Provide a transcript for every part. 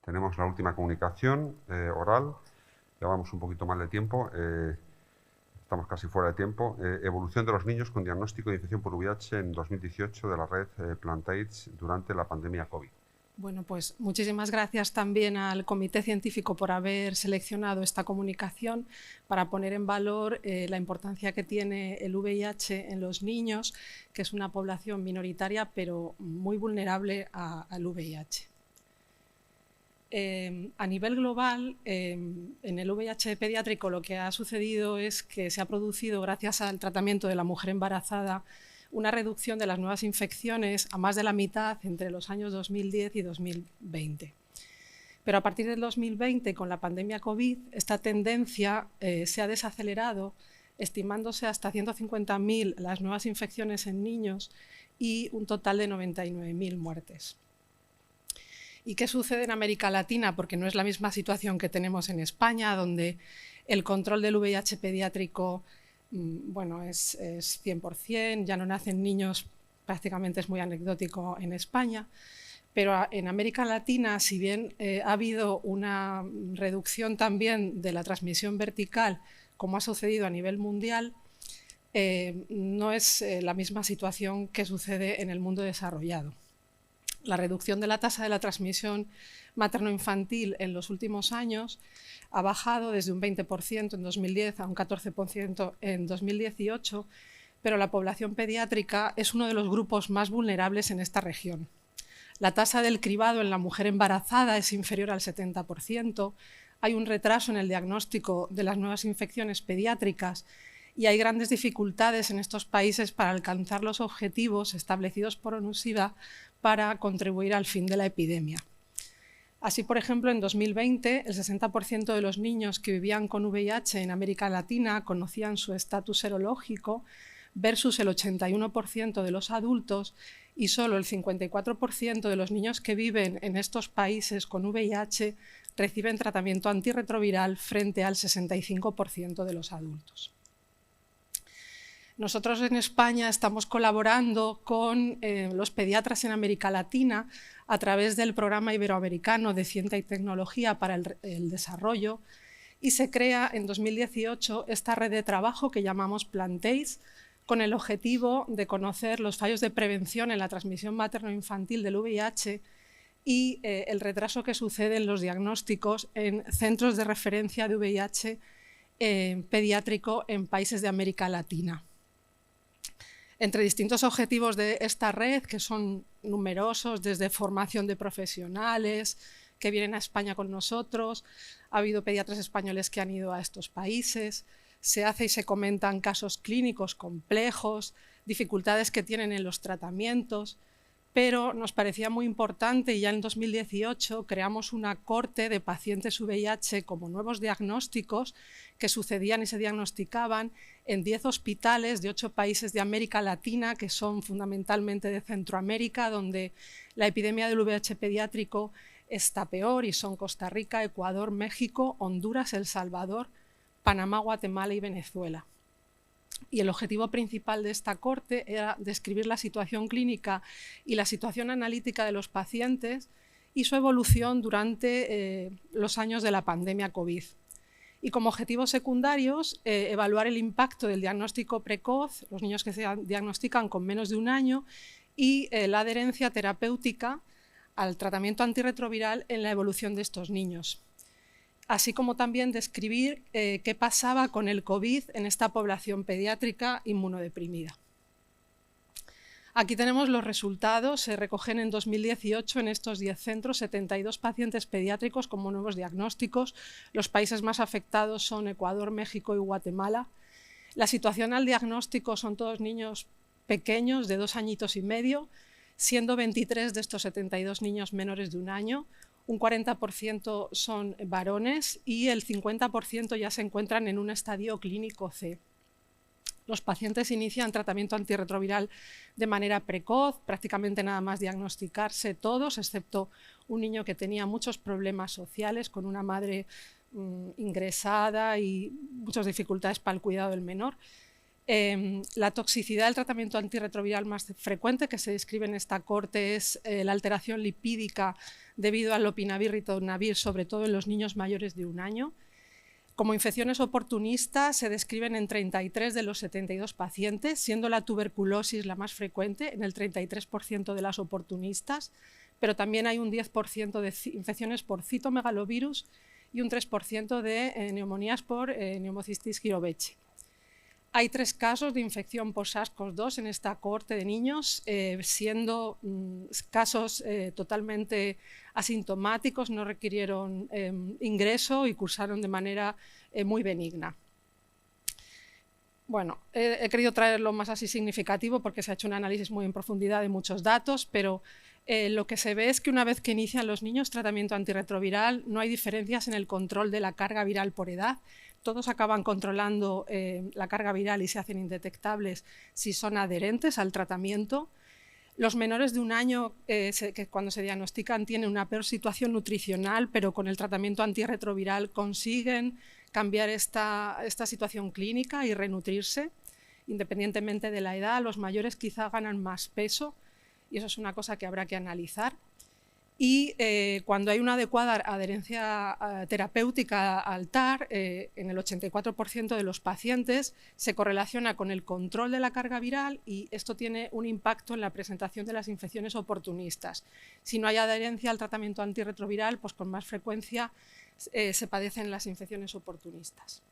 tenemos la última comunicación oral. Ya vamos un poquito mal de tiempo. Estamos casi fuera de tiempo. Evolución de los niños con diagnóstico de infección por VIH en 2018 de la red Plantaid durante la pandemia COVID. Bueno, pues muchísimas gracias también al Comité Científico por haber seleccionado esta comunicación para poner en valor la importancia que tiene el VIH en los niños, que es una población minoritaria pero muy vulnerable al VIH. A nivel global, en el VIH pediátrico lo que ha sucedido es que se ha producido, gracias al tratamiento de la mujer embarazada, una reducción de las nuevas infecciones a más de la mitad entre los años 2010 y 2020. Pero a partir del 2020, con la pandemia COVID, esta tendencia se ha desacelerado, estimándose hasta 150.000 las nuevas infecciones en niños y un total de 99.000 muertes. ¿Y qué sucede en América Latina? Porque no es la misma situación que tenemos en España, donde el control del VIH pediátrico es 100%, ya no nacen niños, prácticamente es muy anecdótico en España, pero en América Latina, si bien ha habido una reducción también de la transmisión vertical, como ha sucedido a nivel mundial, no es la misma situación que sucede en el mundo desarrollado. La reducción de la tasa de la transmisión materno-infantil en los últimos años ha bajado desde un 20% en 2010 a un 14% en 2018, pero la población pediátrica es uno de los grupos más vulnerables en esta región. La tasa del cribado en la mujer embarazada es inferior al 70%, hay un retraso en el diagnóstico de las nuevas infecciones pediátricas y hay grandes dificultades en estos países para alcanzar los objetivos establecidos por ONU-SIDA para contribuir al fin de la epidemia. Así, por ejemplo, en 2020, el 60% de los niños que vivían con VIH en América Latina conocían su estatus serológico versus el 81% de los adultos y solo el 54% de los niños que viven en estos países con VIH reciben tratamiento antirretroviral frente al 65% de los adultos. Nosotros en España estamos colaborando con los pediatras en América Latina a través del Programa Iberoamericano de Ciencia y Tecnología para el Desarrollo y se crea en 2018 esta red de trabajo que llamamos Plantaid, con el objetivo de conocer los fallos de prevención en la transmisión materno-infantil del VIH y el retraso que sucede en los diagnósticos en centros de referencia de VIH pediátrico en países de América Latina. Entre distintos objetivos de esta red, que son numerosos, desde formación de profesionales que vienen a España con nosotros, ha habido pediatras españoles que han ido a estos países, se hace y se comentan casos clínicos complejos, dificultades que tienen en los tratamientos, pero nos parecía muy importante y ya en 2018 creamos una corte de pacientes VIH como nuevos diagnósticos que sucedían y se diagnosticaban en 10 hospitales de 8 países de América Latina, que son fundamentalmente de Centroamérica, donde la epidemia del VIH pediátrico está peor y son Costa Rica, Ecuador, México, Honduras, El Salvador, Panamá, Guatemala y Venezuela. Y el objetivo principal de esta corte era describir la situación clínica y la situación analítica de los pacientes y su evolución durante los años de la pandemia COVID. Y como objetivos secundarios, evaluar el impacto del diagnóstico precoz, los niños que se diagnostican con menos de un año, y la adherencia terapéutica al tratamiento antirretroviral en la evolución de estos niños. Así como también describir qué pasaba con el COVID en esta población pediátrica inmunodeprimida. Aquí tenemos los resultados, se recogen en 2018 en estos 10 centros 72 pacientes pediátricos como nuevos diagnósticos. Los países más afectados son Ecuador, México y Guatemala. La situación al diagnóstico son todos niños pequeños de 2 añitos y medio, siendo 23 de estos 72 niños menores de un año. Un 40% son varones y el 50% ya se encuentran en un estadio clínico C. Los pacientes inician tratamiento antirretroviral de manera precoz, prácticamente nada más diagnosticarse todos, excepto un niño que tenía muchos problemas sociales, con una madre ingresada y muchas dificultades para el cuidado del menor. La toxicidad del tratamiento antirretroviral más frecuente que se describe en esta corte es la alteración lipídica debido al lopinavir y ritonavir, sobre todo en los niños mayores de 1 año. Como infecciones oportunistas se describen en 33 de los 72 pacientes, siendo la tuberculosis la más frecuente en el 33% de las oportunistas, pero también hay un 10% de infecciones por citomegalovirus y un 3% de neumonías por neumocistis girovechi. Hay 3 casos de infección por SARS-CoV-2 en esta cohorte de niños, siendo casos totalmente asintomáticos, no requirieron ingreso y cursaron de manera muy benigna. Bueno, he querido traerlo más así significativo porque se ha hecho un análisis muy en profundidad de muchos datos, pero lo que se ve es que una vez que inician los niños tratamiento antirretroviral no hay diferencias en el control de la carga viral por edad. Todos acaban controlando la carga viral y se hacen indetectables si son adherentes al tratamiento. Los menores de 1 año, que cuando se diagnostican tienen una peor situación nutricional, pero con el tratamiento antirretroviral consiguen cambiar esta situación clínica y renutrirse, independientemente de la edad. Los mayores quizá ganan más peso y eso es una cosa que habrá que analizar. Y cuando hay una adecuada adherencia terapéutica al TAR, en el 84% de los pacientes se correlaciona con el control de la carga viral y esto tiene un impacto en la presentación de las infecciones oportunistas. Si no hay adherencia al tratamiento antirretroviral, pues con más frecuencia se padecen las infecciones oportunistas.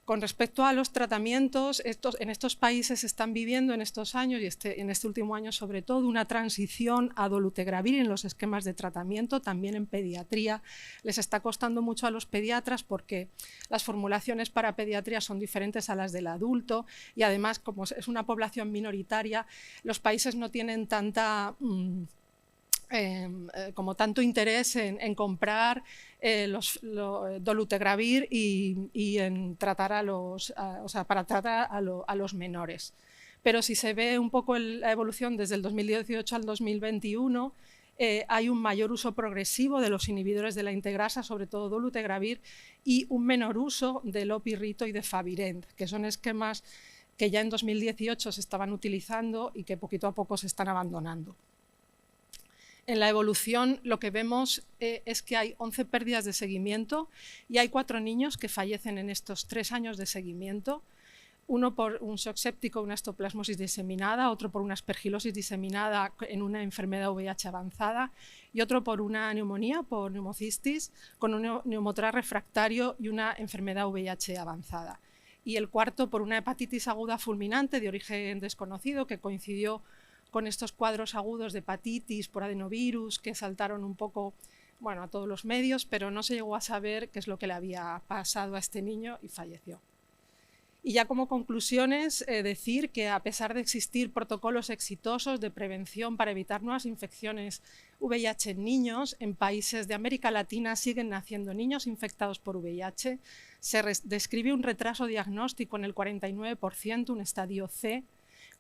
Con respecto a los tratamientos, en estos países están viviendo en estos años, y en este último año sobre todo, una transición a dolutegravir en los esquemas de tratamiento, también en pediatría. Les está costando mucho a los pediatras porque las formulaciones para pediatría son diferentes a las del adulto y además, como es una población minoritaria, los países no tienen como tanto interés en comprar dolutegravir y en tratar para tratar a los menores. Pero si se ve un poco la evolución desde el 2018 al 2021, hay un mayor uso progresivo de los inhibidores de la integrasa, sobre todo dolutegravir, y un menor uso de lopirrito y de favirent, que son esquemas que ya en 2018 se estaban utilizando y que poquito a poco se están abandonando. En la evolución lo que vemos es que hay 11 pérdidas de seguimiento y hay 4 niños que fallecen en estos 3 años de seguimiento, uno por un shock séptico, una estoplasmosis diseminada, otro por una aspergilosis diseminada en una enfermedad VIH avanzada y otro por una neumonía, por neumocistis, con un neumotorax refractario y una enfermedad VIH avanzada. Y el cuarto por una hepatitis aguda fulminante de origen desconocido que coincidió con estos cuadros agudos de hepatitis por adenovirus que saltaron un poco a todos los medios, pero no se llegó a saber qué es lo que le había pasado a este niño y falleció. Y ya como conclusiones, decir que a pesar de existir protocolos exitosos de prevención para evitar nuevas infecciones VIH en niños, en países de América Latina siguen naciendo niños infectados por VIH. Se describe un retraso diagnóstico en el 49%, un estadio C,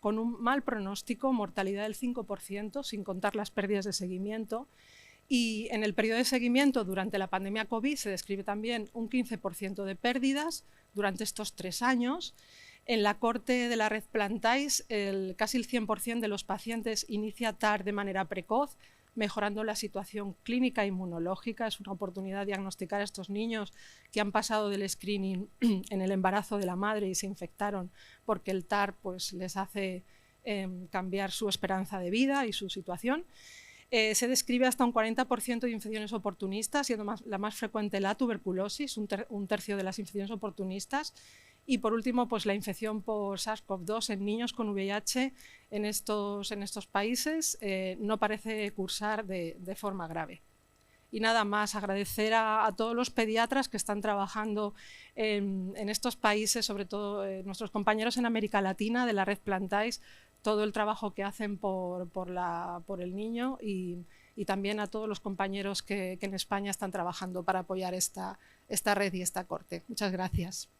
con un mal pronóstico, mortalidad del 5%, sin contar las pérdidas de seguimiento. Y en el periodo de seguimiento durante la pandemia COVID se describe también un 15% de pérdidas durante estos 3 años. En la corte de la red Plantais, casi el 100% de los pacientes inicia TAR de manera precoz, mejorando la situación clínica e inmunológica. Es una oportunidad de diagnosticar a estos niños que han pasado del screening en el embarazo de la madre y se infectaron porque el TAR les hace cambiar su esperanza de vida y su situación. Se describe hasta un 40% de infecciones oportunistas, siendo la más frecuente la tuberculosis, un tercio de las infecciones oportunistas. Y por último, la infección por SARS-CoV-2 en niños con VIH en estos países no parece cursar de forma grave. Y nada más, agradecer a todos los pediatras que están trabajando en estos países, sobre todo nuestros compañeros en América Latina de la red Plantais, todo el trabajo que hacen por el niño y también a todos los compañeros que en España están trabajando para apoyar esta red y esta corte. Muchas gracias.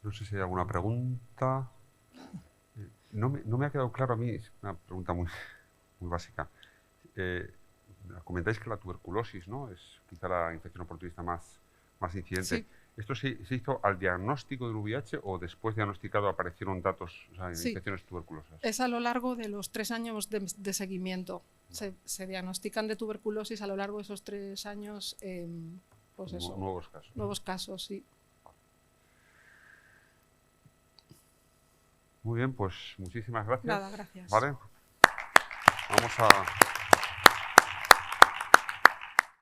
No sé si hay alguna pregunta. No me ha quedado claro a mí, es una pregunta muy básica. comentáis que la tuberculosis, ¿no?, es quizá la infección oportunista más incidente. Sí. ¿Esto se hizo al diagnóstico del VIH o después diagnosticado aparecieron datos, o sea, Sí. infecciones tuberculosas? Es a lo largo de los 3 años de seguimiento. Se diagnostican de tuberculosis a lo largo de esos 3 años, pues eso. Nuevos casos. Nuevos casos, sí. Muy bien, pues muchísimas gracias. Nada, gracias. Vale. Vamos a